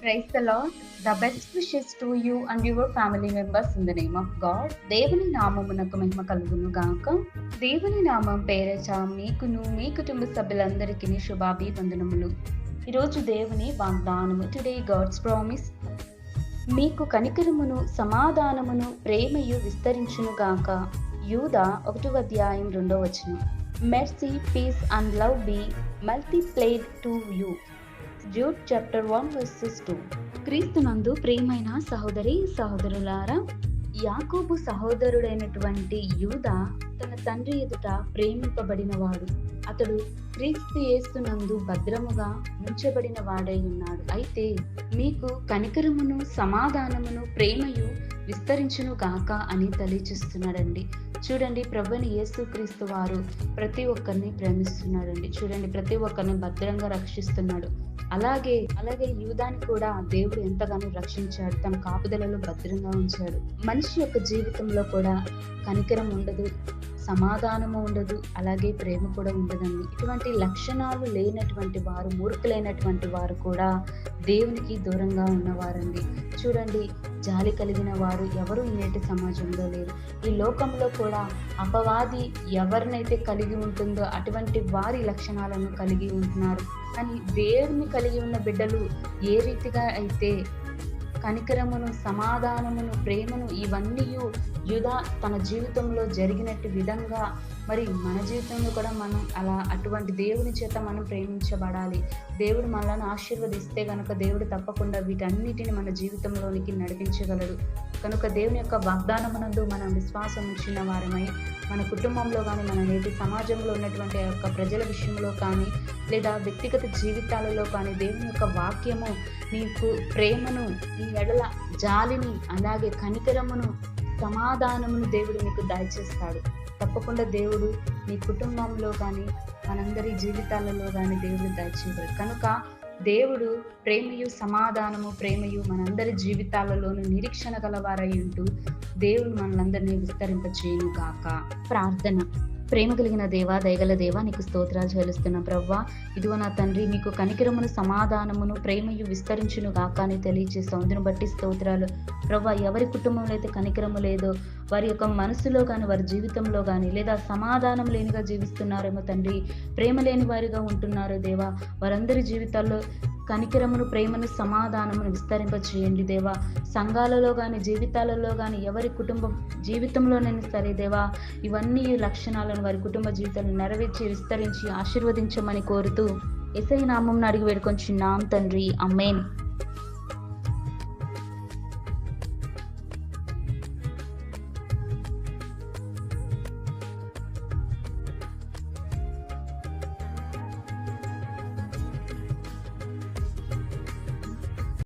Praise the Lord. The best wishes to you and your family members in the name of God. దేవుని నామమునకు మహిమ కలుగును గాక. దేవుని నామం పేరట మీకును మీ కుటుంబ సభ్యులందరికీ శుభాభివందనములు. ఈరోజు దేవుని వాగ్దానము. Today God's promise. మీకు కనికరమును సమాధానమును ప్రేమయు విస్తరించును గాక. యూదా 1వ అధ్యాయం 2వ వచనం. Mercy, peace and love be multiplied to you. Jude chapter 1 verses 2. క్రీస్తునందు ప్రియమైన సహోదరి సహోదరులారా, యాకోబు సహోదరుడైనటువంటి యూదా తన తండ్రి ఎదుట ప్రేమింపబడినవాడు. అతడు క్రీస్తు యేసునందు భద్రముగా ఉంచబడిన వాడై ఉన్నాడు. అయితే మీకు కనికరమును సమాధానమును ప్రేమయు విస్తరించును గాక అని తెలియచేస్తున్నాడండి. చూడండి, ప్రభుని యేసుక్రీస్తు వారు ప్రతి ఒక్కరిని ప్రేమిస్తున్నాడండి. చూడండి, ప్రతి ఒక్కరిని భద్రంగా రక్షిస్తున్నాడు. అలాగే యూదాని కూడా దేవుడు ఎంతగానో రక్షించాడు, తన కాపుదలలో భద్రంగా ఉంచాడు. మనిషి యొక్క జీవితంలో కూడా కనికరం ఉండదు, సమాధానము ఉండదు, అలాగే ప్రేమ కూడా ఉండదండి. ఇటువంటి లక్షణాలు లేనటువంటి వారు, మూర్ఖులైనటువంటి వారు కూడా దేవునికి దూరంగా ఉన్నవారండి. చూడండి, జాలి కలిగిన వారు ఎవరు నేటి సమాజంలో లేరు. ఈ లోకంలో కూడా అపవాది ఎవరినైతే కలిగి ఉంటుందో అటువంటి వారి లక్షణాలను కలిగి ఉంటున్నారు. కానీ దేవుని కలిగి ఉన్న బిడ్డలు ఏ రీతిగా అయితే కనికరమును సమాధానమును ప్రేమను ఇవన్నీ యూదా తన జీవితంలో జరిగినట్టు విధంగా మరి మన జీవితంలో కూడా మనం అటువంటి దేవుని చేత మనం ప్రేమించబడాలి. దేవుడు మనల్ని ఆశీర్వదిస్తే కనుక దేవుడు తప్పకుండా వీటన్నిటిని మన జీవితంలోనికి నడిపించగలడు. కనుక దేవుని యొక్క వాగ్దానమునందు మనం విశ్వాసం ఉంచిన వారమై మన కుటుంబంలో కానీ, మన నేటి సమాజంలో ఉన్నటువంటి యొక్క ప్రజల విషయంలో కానీ, లేదా వ్యక్తిగత జీవితాలలో కానీ దేవుని యొక్క వాక్యము నీకు ప్రేమను, నీ ఎడల జాలిని, అలాగే కనికరమును, సమాధానమును దేవుడు నీకు దయచేస్తాడు. తప్పకుండా దేవుడు నీ కుటుంబంలో కానీ, మనందరి జీవితాలలో కానీ దేవుడు దయచేయగలడు. కనుక దేవుడు ప్రేమయు సమాధానము ప్రేమయు మనందరి జీవితాలలోనూ నిరీక్షణ గలవారై ఉంటూ దేవుడు మనలందరినీ విస్తరింపచేయును గాక. ప్రార్థన. ప్రేమ కలిగిన దేవా, దయగల దేవా, నీకు స్తోత్రాలు చెల్లిస్తున్నా ప్రవ్వా. ఇదిగో నా తండ్రి, మీకు కనికరమును సమాధానమును ప్రేమయు విస్తరించును గాక అని తెలియజేస్తాం. అందును బట్టి స్తోత్రాలు ప్రవ్వా. ఎవరి కుటుంబంలో అయితే కనికరము లేదో, వారి యొక్క మనసులో కానీ, వారి జీవితంలో కానీ, లేదా సమాధానం లేనిగా జీవిస్తున్నారేమో తండ్రి, ప్రేమ లేని వారిగా ఉంటున్నారు దేవా. వారందరి జీవితాల్లో కనికరమును ప్రేమను సమాధానమును విస్తరింపచేయండి దేవా. సంఘాలలో కానీ, జీవితాలలో కానీ, ఎవరి కుటుంబం జీవితంలోనైనా సరే దేవా, ఇవన్నీ లక్షణాలను వారి కుటుంబ జీవితాలను నెరవేర్చి విస్తరించి ఆశీర్వదించమని కోరుతూ యేసయ్య నామమున అడిగి వేడుకొంచున్నాం తండ్రి. ఆమేన్.